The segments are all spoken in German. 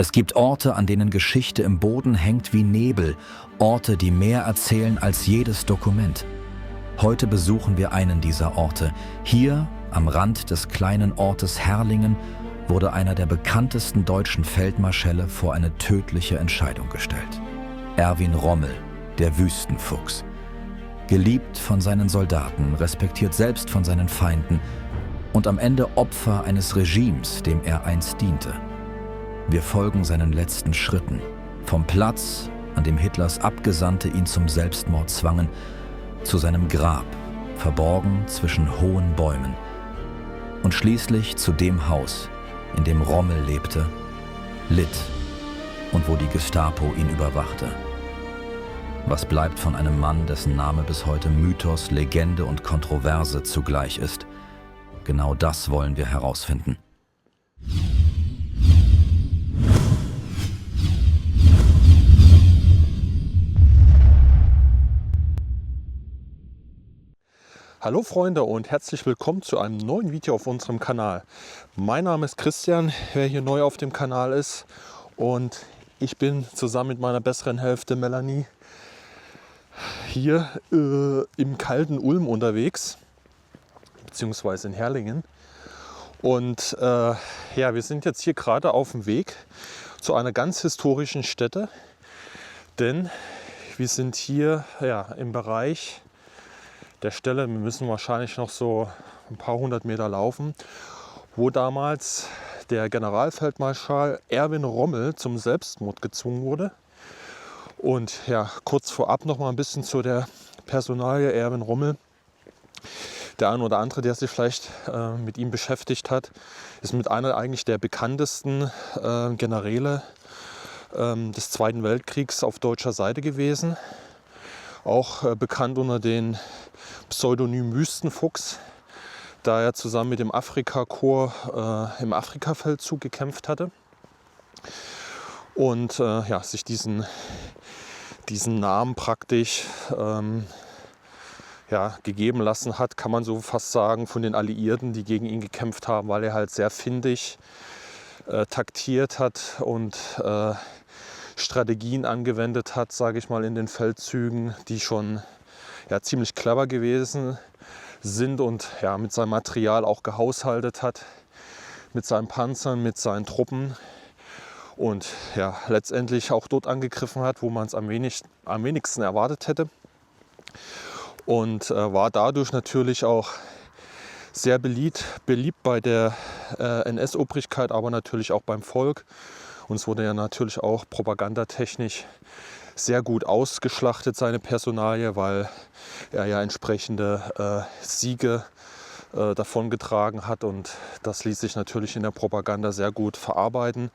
Es gibt Orte, an denen Geschichte im Boden hängt wie Nebel, Orte, die mehr erzählen als jedes Dokument. Heute besuchen wir einen dieser Orte. Hier, am Rand des kleinen Ortes Herrlingen, wurde einer der bekanntesten deutschen Feldmarschälle vor eine tödliche Entscheidung gestellt. Erwin Rommel, der Wüstenfuchs. Geliebt von seinen Soldaten, respektiert selbst von seinen Feinden und am Ende Opfer eines Regimes, dem er einst diente. Wir folgen seinen letzten Schritten, vom Platz, an dem Hitlers Abgesandte ihn zum Selbstmord zwangen, zu seinem Grab, verborgen zwischen hohen Bäumen, und schließlich zu dem Haus, in dem Rommel lebte, litt und wo die Gestapo ihn überwachte. Was bleibt von einem Mann, dessen Name bis heute Mythos, Legende und Kontroverse zugleich ist? Genau das wollen wir herausfinden. Hallo Freunde und herzlich willkommen zu einem neuen Video auf unserem Kanal. Mein Name ist Christian, wer hier neu auf dem Kanal ist, und ich bin zusammen mit meiner besseren Hälfte Melanie hier im kalten Ulm unterwegs, beziehungsweise in Herrlingen. Und ja, wir sind jetzt hier gerade auf dem Weg zu einer ganz historischen Stätte, denn wir sind hier im Bereich der Stelle, wir müssen wahrscheinlich noch so ein paar hundert Meter laufen, wo damals der Generalfeldmarschall Erwin Rommel zum Selbstmord gezwungen wurde. Und ja, kurz vorab noch mal ein bisschen zu der Personalie Erwin Rommel. Der ein oder andere, der sich vielleicht mit ihm beschäftigt hat, ist mit einer eigentlich der bekanntesten Generäle des Zweiten Weltkriegs auf deutscher Seite gewesen. Auch bekannt unter den Pseudonym Wüstenfuchs, da er zusammen mit dem Afrikakorps im Afrikafeldzug gekämpft hatte und sich diesen Namen praktisch gegeben lassen hat, kann man so fast sagen, von den Alliierten, die gegen ihn gekämpft haben, weil er halt sehr findig taktiert hat und Strategien angewendet hat, sage ich mal, in den Feldzügen, die schon ziemlich clever gewesen sind, und mit seinem Material auch gehaushaltet hat, mit seinen Panzern, mit seinen Truppen, und letztendlich auch dort angegriffen hat, wo man es am wenigsten erwartet hätte, und war dadurch natürlich auch sehr beliebt bei der NS-Obrigkeit, aber natürlich auch beim Volk. Und es wurde ja natürlich auch propagandatechnisch sehr gut ausgeschlachtet, seine Personalie, weil er ja entsprechende Siege davongetragen hat, und das ließ sich natürlich in der Propaganda sehr gut verarbeiten,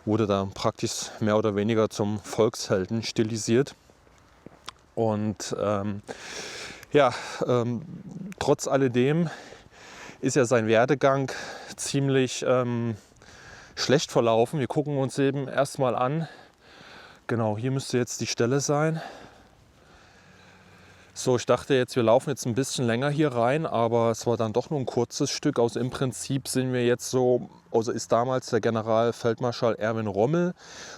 wurde dann praktisch mehr oder weniger zum Volkshelden stilisiert. Und trotz alledem ist ja sein Werdegang ziemlich schlecht verlaufen. Wir gucken uns eben erstmal an. Genau, hier müsste jetzt die Stelle sein. So, ich dachte jetzt, wir laufen jetzt ein bisschen länger hier rein, aber es war dann doch nur ein kurzes Stück. Also im Prinzip sind wir jetzt so, also ist damals der Generalfeldmarschall Erwin Rommel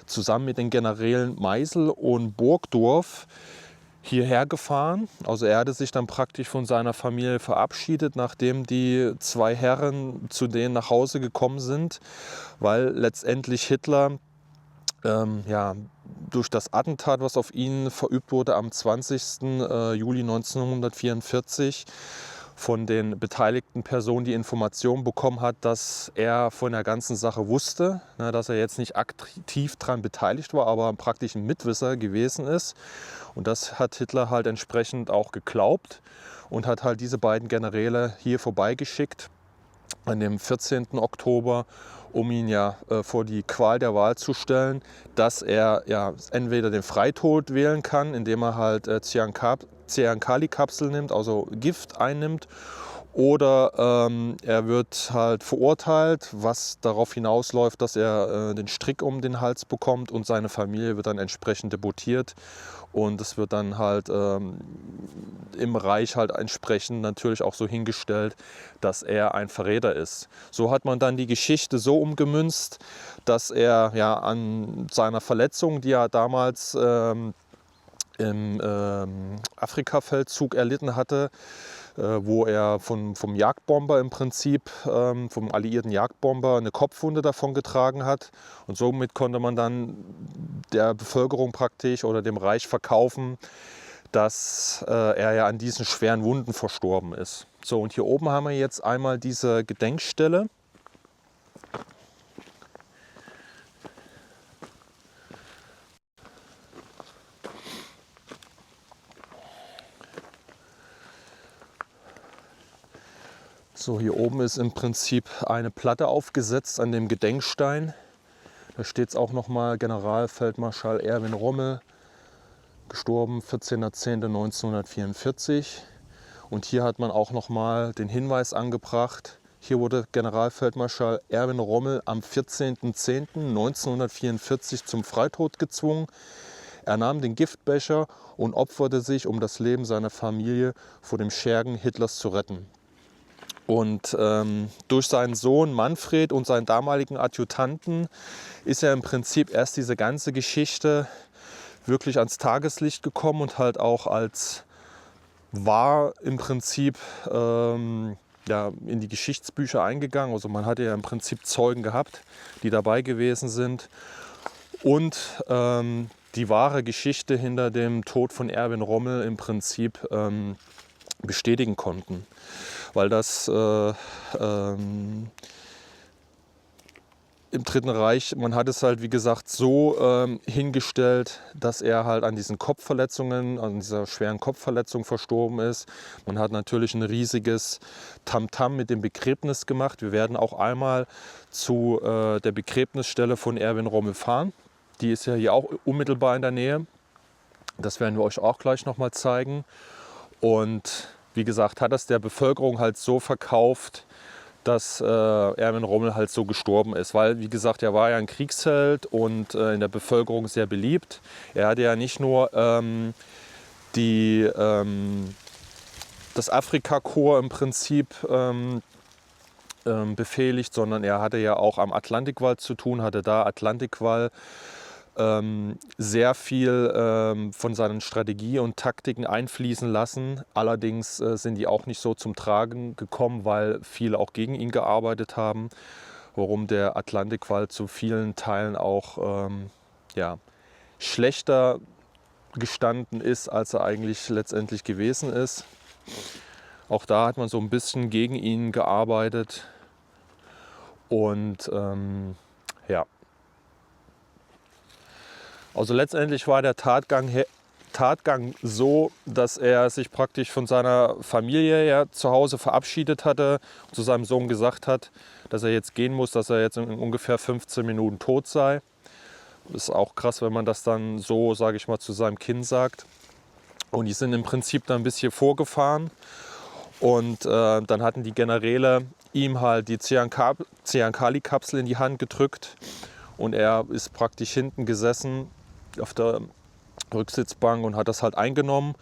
zusammen mit den Generälen Meisel und Burgdorf hierher gefahren. Also er hatte sich dann praktisch von seiner Familie verabschiedet, nachdem die zwei Herren zu denen nach Hause gekommen sind, weil letztendlich Hitler durch das Attentat, was auf ihn verübt wurde am 20. Juli 1944, von den beteiligten Personen die Information bekommen hat, dass er von der ganzen Sache wusste, dass er jetzt nicht aktiv daran beteiligt war, aber praktisch ein Mitwisser gewesen ist. Und das hat Hitler halt entsprechend auch geglaubt und hat halt diese beiden Generäle hier vorbeigeschickt an dem 14. Oktober, um ihn vor die Qual der Wahl zu stellen, dass er entweder den Freitod wählen kann, indem er halt Cyankali-Kapsel nimmt, also Gift einnimmt, oder er wird halt verurteilt, was darauf hinausläuft, dass er den Strick um den Hals bekommt und seine Familie wird dann entsprechend deportiert. Und es wird dann halt im Reich halt entsprechend natürlich auch so hingestellt, dass er ein Verräter ist. So hat man dann die Geschichte so umgemünzt, dass er ja an seiner Verletzung, die er damals im Afrika-Feldzug erlitten hatte, wo er vom Jagdbomber im Prinzip, vom alliierten Jagdbomber, eine Kopfwunde davon getragen hat. Und somit konnte man dann der Bevölkerung praktisch oder dem Reich verkaufen, dass er ja an diesen schweren Wunden verstorben ist. So, und hier oben haben wir jetzt einmal diese Gedenkstelle. So, hier oben ist im Prinzip eine Platte aufgesetzt an dem Gedenkstein. Da steht es auch nochmal: Generalfeldmarschall Erwin Rommel, gestorben 14.10.1944. Und hier hat man auch nochmal den Hinweis angebracht: Hier wurde Generalfeldmarschall Erwin Rommel am 14.10.1944 zum Freitod gezwungen. Er nahm den Giftbecher und opferte sich, um das Leben seiner Familie vor dem Schergen Hitlers zu retten. Und durch seinen Sohn Manfred und seinen damaligen Adjutanten ist ja im Prinzip erst diese ganze Geschichte wirklich ans Tageslicht gekommen und halt auch als wahr im Prinzip ja, in die Geschichtsbücher eingegangen. Also man hatte ja im Prinzip Zeugen gehabt, die dabei gewesen sind und die wahre Geschichte hinter dem Tod von Erwin Rommel im Prinzip bestätigen konnten. Weil das im Dritten Reich, man hat es halt wie gesagt so hingestellt, dass er halt an diesen Kopfverletzungen, an dieser schweren Kopfverletzung verstorben ist. Man hat natürlich ein riesiges Tamtam mit dem Begräbnis gemacht. Wir werden auch einmal zu der Begräbnisstelle von Erwin Rommel fahren. Die ist ja hier auch unmittelbar in der Nähe. Das werden wir euch auch gleich noch mal zeigen. Und wie gesagt, hat das der Bevölkerung halt so verkauft, dass Erwin Rommel halt so gestorben ist. Weil, wie gesagt, er war ja ein Kriegsheld und in der Bevölkerung sehr beliebt. Er hatte ja nicht nur das Afrikakorps im Prinzip befehligt, sondern er hatte ja auch am Atlantikwall zu tun, hatte da Atlantikwall sehr viel von seinen Strategie und Taktiken einfließen lassen. Allerdings sind die auch nicht so zum Tragen gekommen, weil viele auch gegen ihn gearbeitet haben, warum der Atlantikwall zu vielen Teilen auch ja, schlechter gestanden ist, als er eigentlich letztendlich gewesen ist. Auch da hat man so ein bisschen gegen ihn gearbeitet und ja. Also letztendlich war der Tatgang so, dass er sich praktisch von seiner Familie ja zu Hause verabschiedet hatte und zu seinem Sohn gesagt hat, dass er jetzt gehen muss, dass er jetzt in ungefähr 15 Minuten tot sei. Das ist auch krass, wenn man das dann so, sage ich mal, zu seinem Kind sagt. Und die sind im Prinzip dann bis hier vorgefahren und dann hatten die Generäle ihm halt die Ziankali-Kapsel in die Hand gedrückt und er ist praktisch hinten gesessen auf der Rücksitzbank und hat das halt eingenommen.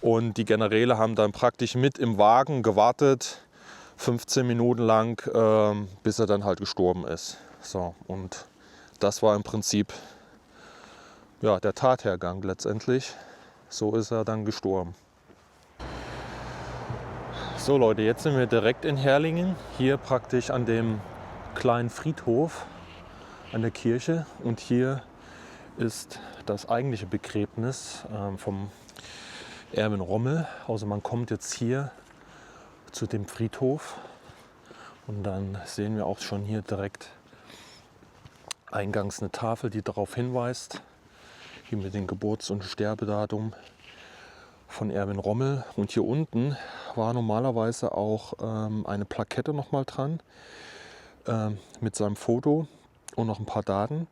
Und die Generäle haben dann praktisch mit im Wagen gewartet, 15 Minuten lang, bis er dann halt gestorben ist. So, und das war im Prinzip ja, der Tathergang letztendlich. So ist er dann gestorben. So Leute, jetzt sind wir direkt in Herrlingen, hier praktisch an dem kleinen Friedhof, an der Kirche. Und hier ist das eigentliche Begräbnis vom Erwin Rommel. Also man kommt jetzt hier zu dem Friedhof und dann sehen wir auch schon hier direkt eingangs eine Tafel, die darauf hinweist, hier mit dem Geburts- und Sterbedatum von Erwin Rommel. Und hier unten war normalerweise auch eine Plakette noch mal dran mit seinem Foto und noch ein paar Daten.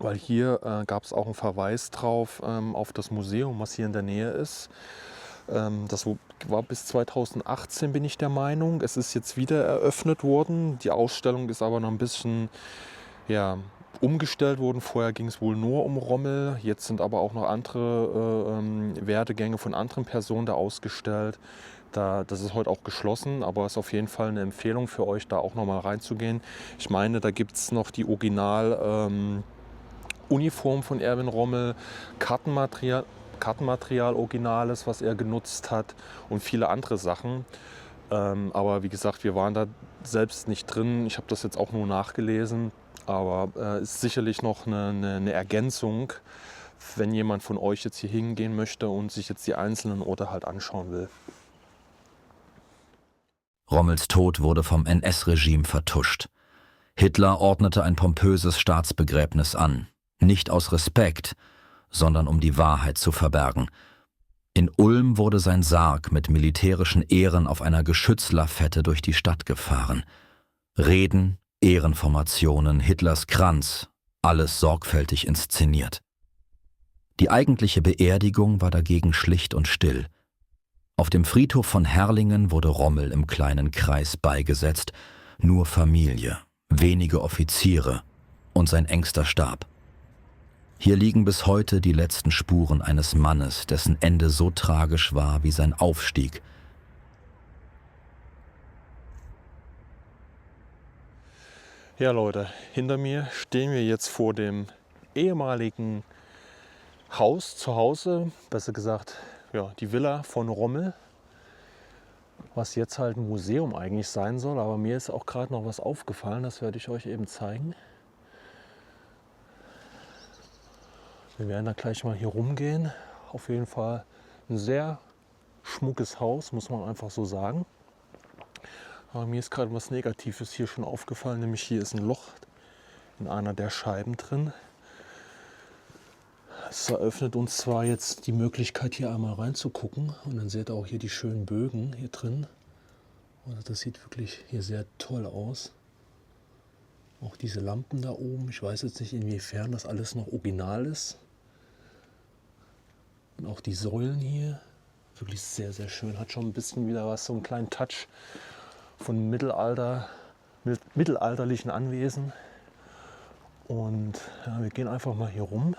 Weil hier gab es auch einen Verweis drauf auf das Museum, was hier in der Nähe ist. Das war bis 2018, bin ich der Meinung. Es ist jetzt wieder eröffnet worden. Die Ausstellung ist aber noch ein bisschen, ja, umgestellt worden. Vorher ging es wohl nur um Rommel. Jetzt sind aber auch noch andere Werdegänge von anderen Personen da ausgestellt. Das ist heute auch geschlossen, aber es ist auf jeden Fall eine Empfehlung für euch, da auch noch mal reinzugehen. Ich meine, da gibt es noch die Original Uniform von Erwin Rommel, Kartenmaterial Originales, was er genutzt hat und viele andere Sachen. Aber wie gesagt, wir waren da selbst nicht drin. Ich habe das jetzt auch nur nachgelesen. Aber ist sicherlich noch eine Ergänzung, wenn jemand von euch jetzt hier hingehen möchte und sich jetzt die einzelnen Orte halt anschauen will. Rommels Tod wurde vom NS-Regime vertuscht. Hitler ordnete ein pompöses Staatsbegräbnis an, nicht aus Respekt, sondern um die Wahrheit zu verbergen. In Ulm wurde sein Sarg mit militärischen Ehren auf einer Geschützlafette durch die Stadt gefahren. Reden, Ehrenformationen, Hitlers Kranz, alles sorgfältig inszeniert. Die eigentliche Beerdigung war dagegen schlicht und still. Auf dem Friedhof von Herrlingen wurde Rommel im kleinen Kreis beigesetzt, nur Familie, wenige Offiziere und sein engster Stab. Hier liegen bis heute die letzten Spuren eines Mannes, dessen Ende so tragisch war wie sein Aufstieg. Ja Leute, hinter mir stehen wir jetzt vor dem ehemaligen Haus zu Hause, besser gesagt, ja, die Villa von Rommel, was jetzt halt ein Museum eigentlich sein soll. Aber mir ist auch gerade noch was aufgefallen, das werde ich euch eben zeigen. Wir werden da gleich mal hier rumgehen. Auf jeden Fall ein sehr schmuckes Haus, muss man einfach so sagen. Aber mir ist gerade was Negatives hier schon aufgefallen, nämlich hier ist ein Loch in einer der Scheiben drin. Es eröffnet uns zwar jetzt die Möglichkeit, hier einmal reinzugucken, und dann seht ihr auch hier die schönen Bögen hier drin. Also das sieht wirklich hier sehr toll aus. Auch diese Lampen da oben, ich weiß jetzt nicht, inwiefern das alles noch original ist. Und auch die Säulen hier, wirklich sehr, sehr schön. Hat schon ein bisschen wieder was, so einen kleinen Touch von mittelalterlichen Anwesen. Und ja, wir gehen einfach mal hier rum.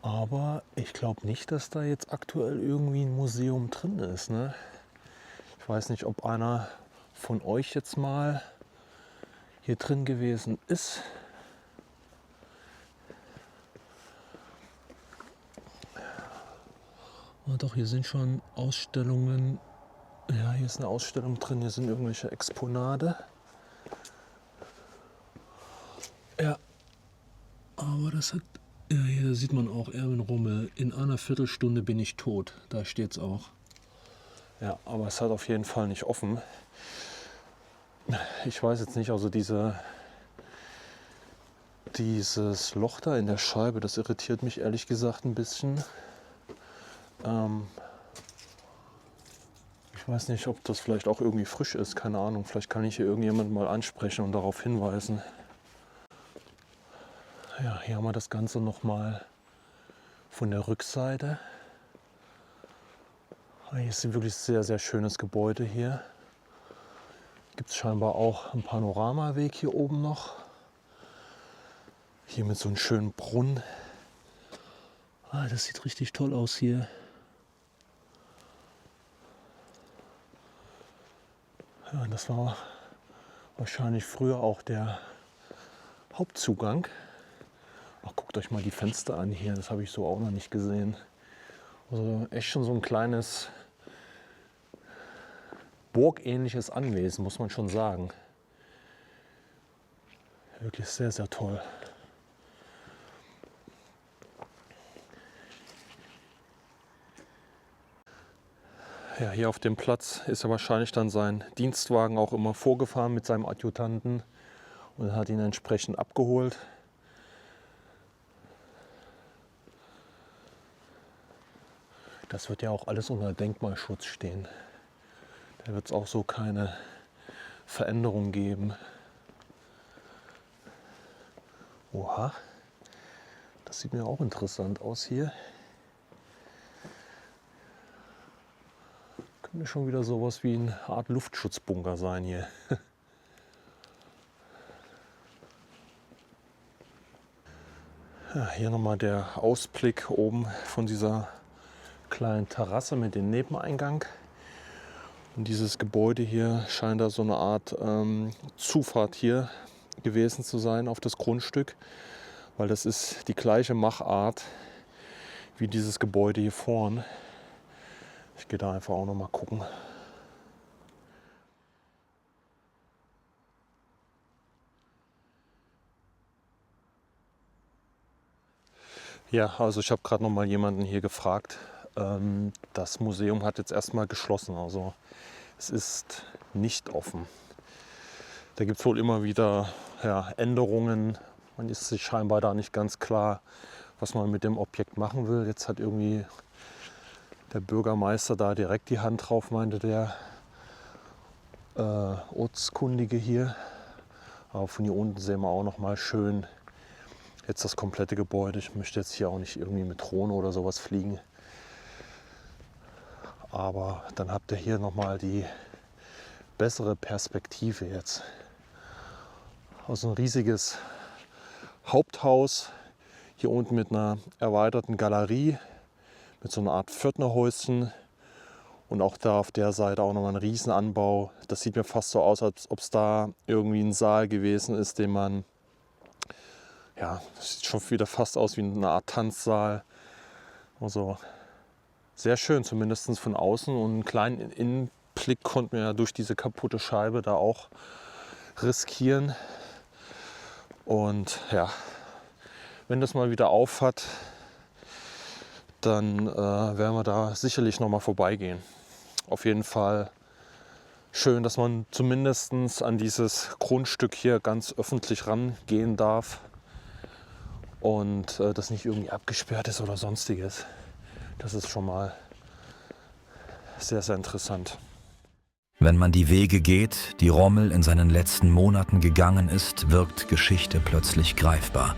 Aber ich glaube nicht, dass da jetzt aktuell irgendwie ein Museum drin ist, ne? Ich weiß nicht, ob einer von euch jetzt mal hier drin gewesen ist. Oh, doch, hier sind schon Ausstellungen. Ja, hier ist eine Ausstellung drin, hier sind irgendwelche Exponate. Ja, aber das hat... Ja, hier sieht man auch Erwin Rommel. In einer Viertelstunde bin ich tot. Da steht's auch. Ja, aber es hat auf jeden Fall nicht offen. Ich weiß jetzt nicht, also dieses Loch da in der Scheibe, das irritiert mich ehrlich gesagt ein bisschen. Ich weiß nicht, ob das vielleicht auch irgendwie frisch ist, keine Ahnung. Vielleicht kann ich hier irgendjemand mal ansprechen und darauf hinweisen. Ja, hier haben wir das Ganze nochmal von der Rückseite. Hier ist ein wirklich sehr, sehr schönes Gebäude hier. Gibt es scheinbar auch einen Panoramaweg hier oben noch. Hier mit so einem schönen Brunnen. Das sieht richtig toll aus hier. Ja, das war wahrscheinlich früher auch der Hauptzugang. Ach, guckt euch mal die Fenster an hier, das habe ich so auch noch nicht gesehen. Also echt schon so ein kleines burgähnliches Anwesen, muss man schon sagen. Wirklich sehr, sehr toll. Ja, hier auf dem Platz ist er wahrscheinlich dann sein Dienstwagen auch immer vorgefahren mit seinem Adjutanten und hat ihn entsprechend abgeholt. Das wird ja auch alles unter Denkmalschutz stehen. Da wird es auch so keine Veränderung geben. Oha, das sieht mir auch interessant aus hier. Könnte schon wieder sowas wie eine Art Luftschutzbunker sein hier. Ja, hier nochmal der Ausblick oben von dieser kleinen Terrasse mit dem Nebeneingang. Und dieses Gebäude hier scheint da so eine Art Zufahrt hier gewesen zu sein auf das Grundstück, weil das ist die gleiche Machart wie dieses Gebäude hier vorn. Ich gehe da einfach auch noch mal gucken. Ja, also ich habe gerade noch mal jemanden hier gefragt. Das Museum hat jetzt erstmal geschlossen, also es ist nicht offen. Da gibt es wohl immer wieder Änderungen. Man ist sich scheinbar da nicht ganz klar, was man mit dem Objekt machen will. Jetzt hat irgendwie der Bürgermeister da direkt die Hand drauf, meinte der Ortskundige hier. Aber von hier unten sehen wir auch noch mal schön jetzt das komplette Gebäude. Ich möchte jetzt hier auch nicht irgendwie mit Drohne oder sowas fliegen. Aber dann habt ihr hier noch mal die bessere Perspektive jetzt. Also ein riesiges Haupthaus, hier unten mit einer erweiterten Galerie, mit so einer Art Pförtnerhäuschen und auch da auf der Seite auch nochmal ein Riesenanbau. Das sieht mir fast so aus, als ob es da irgendwie ein Saal gewesen ist, den man, ja, das sieht schon wieder fast aus wie eine Art Tanzsaal. Also sehr schön, zumindest von außen, und einen kleinen Innenblick konnten wir ja durch diese kaputte Scheibe da auch riskieren. Und ja, wenn das mal wieder auf hat, dann werden wir da sicherlich noch mal vorbeigehen. Auf jeden Fall schön, dass man zumindest an dieses Grundstück hier ganz öffentlich rangehen darf und das nicht irgendwie abgesperrt ist oder sonstiges. Das ist schon mal sehr, sehr interessant. Wenn man die Wege geht, die Rommel in seinen letzten Monaten gegangen ist, wirkt Geschichte plötzlich greifbar.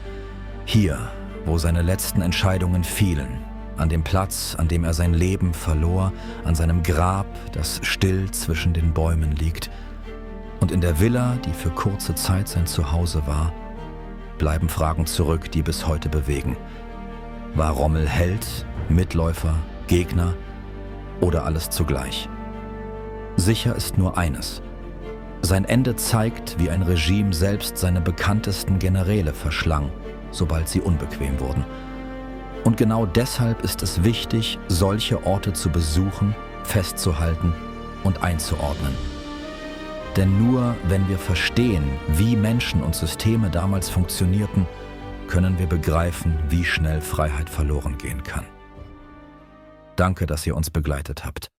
Hier, wo seine letzten Entscheidungen fielen, an dem Platz, an dem er sein Leben verlor, an seinem Grab, das still zwischen den Bäumen liegt, und in der Villa, die für kurze Zeit sein Zuhause war, bleiben Fragen zurück, die bis heute bewegen. War Rommel Held, Mitläufer, Gegner oder alles zugleich? Sicher ist nur eines: Sein Ende zeigt, wie ein Regime selbst seine bekanntesten Generäle verschlang, sobald sie unbequem wurden. Und genau deshalb ist es wichtig, solche Orte zu besuchen, festzuhalten und einzuordnen. Denn nur wenn wir verstehen, wie Menschen und Systeme damals funktionierten, können wir begreifen, wie schnell Freiheit verloren gehen kann. Danke, dass ihr uns begleitet habt.